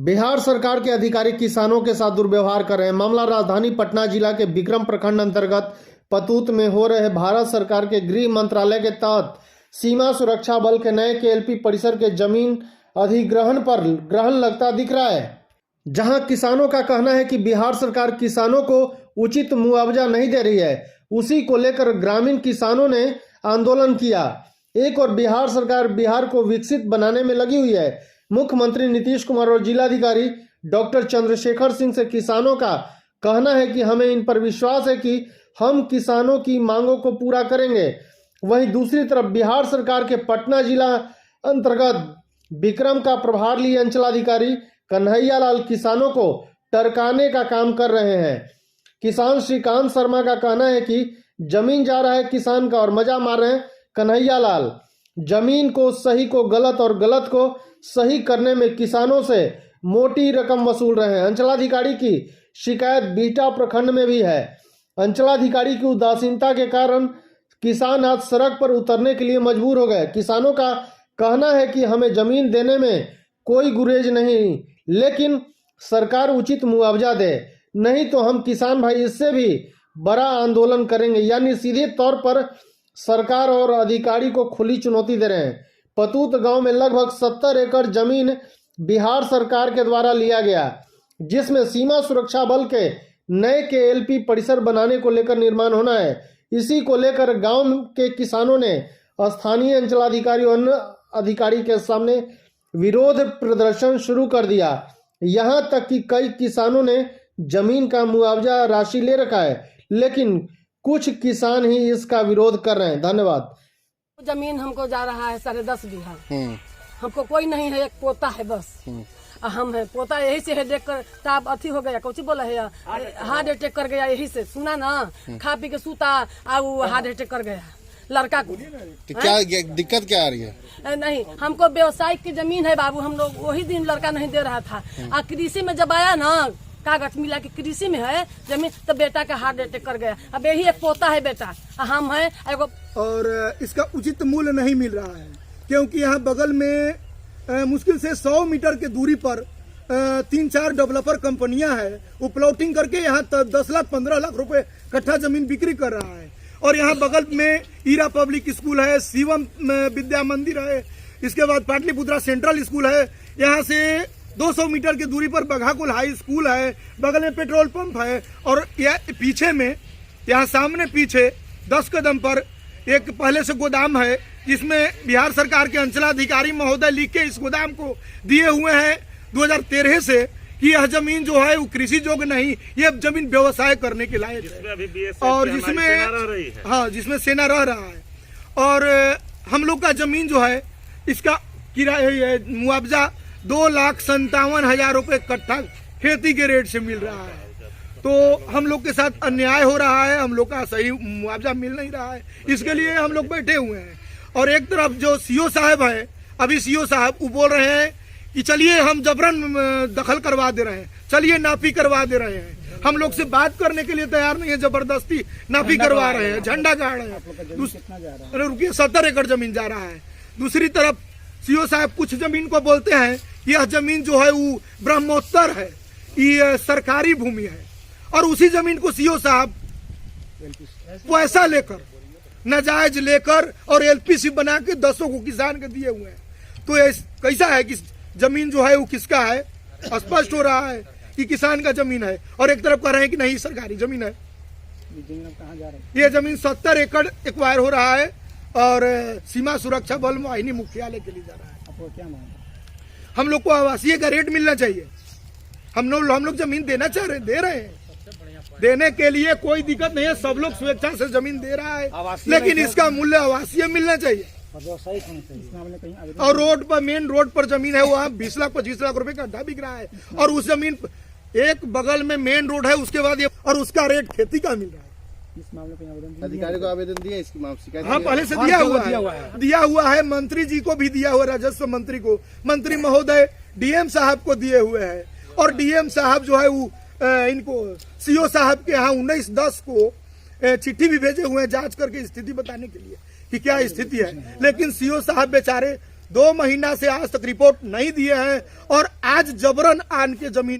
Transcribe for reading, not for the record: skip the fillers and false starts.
बिहार सरकार के अधिकारी किसानों के साथ दुर्व्यवहार कर रहे हैं। मामला राजधानी पटना जिला के विक्रम प्रखंड अंतर्गत पतूत में हो रहे भारत सरकार के गृह मंत्रालय के तहत सीमा सुरक्षा बल के नए केएलपी परिसर के जमीन अधिग्रहण पर ग्रहण लगता दिख रहा है, जहां किसानों का कहना है कि बिहार सरकार किसानों को उचित मुआवजा नहीं दे रही है। उसी को लेकर ग्रामीण किसानों ने आंदोलन किया। एक और बिहार सरकार बिहार को विकसित बनाने में लगी हुई है। मुख्यमंत्री नीतीश कुमार और जिलाधिकारी डॉक्टर चंद्रशेखर सिंह से किसानों का कहना है कि हमें इन पर विश्वास है कि हम किसानों की मांगों को पूरा करेंगे। वहीं दूसरी तरफ बिहार सरकार के पटना जिला अंतर्गत विक्रम का प्रभार लिए अंचलाधिकारी कन्हैया लाल किसानों को टरकाने का काम कर रहे हैं। किसान श्रीकांत शर्मा का कहना है कि जमीन जा रहा है किसान का और मजा मार रहे हैं कन्हैया लाल। जमीन को सही को गलत और गलत को सही करने में किसानों से मोटी रकम वसूल रहे हैं। अंचलाधिकारी की शिकायत बीटा प्रखंड में भी है। अंचलाधिकारी की उदासीनता के कारण किसान आज सड़क पर उतरने के लिए मजबूर हो गए। किसानों का कहना है कि हमें जमीन देने में कोई गुरेज नहीं, लेकिन सरकार उचित मुआवजा दे, नहीं तो हम किसान भाई इससे भी बड़ा आंदोलन करेंगे। यानी सीधे तौर पर सरकार और अधिकारी को खुली चुनौती दे रहे हैं। पतूत गांव में लगभग 70 एकड़ जमीन बिहार सरकार के द्वारा लिया गया, जिसमें सीमा सुरक्षा बल के नए केएलपी परिसर बनाने को लेकर निर्माण होना है। इसी को लेकर गांव के किसानों ने स्थानीय अंचलाधिकारी और अन्य अधिकारी के सामने विरोध प्रदर्शन शुरू कर दिया। यहां तक कि कई किसानों ने जमीन का मुआवजा राशि ले रखा है, लेकिन कुछ किसान ही इसका विरोध कर रहे हैं। धन्यवाद। जमीन हमको जा रहा है 10.5 बीघा। हमको कोई नहीं है, एक पोता है बस। हम है पोता, यही से है देख कर ताप अथी हो गया। कौची बोला है, हार्ट अटैक कर गया। यही से सुना ना, खा पी के सूता हार्ट अटैक कर गया लड़का को। तो क्या दिक्कत क्या आ रही है? नहीं, हमको व्यवसायिक की जमीन है बाबू। हम लोग वही दिन लड़का नहीं दे रहा था। कृषि में जब आया ना, कागज मिला कि कृषि में है जमीन, तो बेटा का हार्ट अटैक कर गया। अब यही एक पोता है बेटा, हम है एगो। और इसका उचित मूल्य नहीं मिल रहा है, क्योंकि यहाँ बगल में मुश्किल से 100 मीटर के दूरी पर 3-4 डेवलपर कंपनियां हैं। वो प्लॉटिंग करके यहाँ 10 लाख 15 लाख रुपए कट्ठा जमीन बिक्री कर रहा है। और यहाँ बगल में ईरा पब्लिक स्कूल है, शिवम विद्या मंदिर है, इसके बाद पाटलिपुत्रा सेंट्रल स्कूल है। यहाँ से 200 मीटर की दूरी पर बघाकुल हाई स्कूल है, बगल में पेट्रोल पंप है। और पीछे में, यहाँ सामने पीछे 10 कदम पर एक पहले से गोदाम है, जिसमें बिहार सरकार के अंचलाधिकारी महोदय लिख के इस गोदाम को दिए हुए हैं 2013 से कि यह जमीन जो है वो कृषि योग्य नहीं, ये जमीन व्यवसाय करने के लायक है। और जिसमें सेना रह रहा है। और हम लोग का जमीन जो है, इसका किराया मुआवजा 2,57,000 रुपए कट्ठा खेती के रेट से मिल रहा है। तो हम लोग के साथ अन्याय हो रहा है, हम लोग का सही मुआवजा मिल नहीं रहा है। इसके लिए हम लोग बैठे हुए हैं। और एक तरफ जो सीओ साहब है, अभी सीओ साहब वो बोल रहे हैं कि चलिए हम जबरन दखल करवा दे रहे हैं, चलिए नापी करवा दे रहे हैं। हम लोग से बात करने के लिए तैयार नहीं है, जबरदस्ती नापी करवा रहे हैं, झंडा गाड़ रहे हैं। अरे रुकिए, 70 एकड़ जमीन जा रहा है। दूसरी तरफ सीओ साहब कुछ जमीन को बोलते हैं यह जमीन जो है वो ब्रह्मोत्तर है, ये सरकारी भूमि है। और उसी जमीन को सीओ साहब पैसा लेकर, नाजायज लेकर और एलपीसी बना के 10 को किसान के दिए हुए हैं। तो कैसा है कि जमीन जो है वो किसका है? स्पष्ट हो रहा है कि किसान का जमीन है, और एक तरफ कह रहे हैं कि नहीं सरकारी जमीन है। ये जमीन 70 एकड़ एक्वायर हो रहा है और सीमा सुरक्षा बल वाहिनी मुख्यालय के लिए जा रहा है। आपको क्या मांग? हम लोग को आवासीय का रेट मिलना चाहिए। हम लोग जमीन देना चाह रहे हैं, दे रहे हैं। देने के लिए कोई दिक्कत नहीं है, सब लोग स्वेच्छा से जमीन दे रहा है, लेकिन इसका मूल्य आवासीय मिलना चाहिए। और रोड पर, मेन रोड पर जमीन है, वहाँ 20 लाख 25 लाख रुपए का अड्डा बिक रहा है। और उस जमीन एक बगल में मेन रोड है, उसके बाद ये, और उसका रेट खेती का मिल रहा है। इस मामले पे आवेदन अधिकारी को आवेदन दिया इसकी शिकायत? हाँ, पहले से दिया हुआ है। मंत्री जी को भी दिया हुआ, राजस्व मंत्री को, मंत्री महोदय डीएम साहब को दिए हुए हैं। और डीएम साहब जो है वो इनको सीओ साहब के यहाँ 19/10 को चिट्ठी भी भेजे हुए हैं जांच करके स्थिति बताने के लिए कि क्या स्थिति है। लेकिन सीओ साहब बेचारे 2 महीना से आज तक रिपोर्ट नहीं दिए हैं और आज जबरन आन के जमीन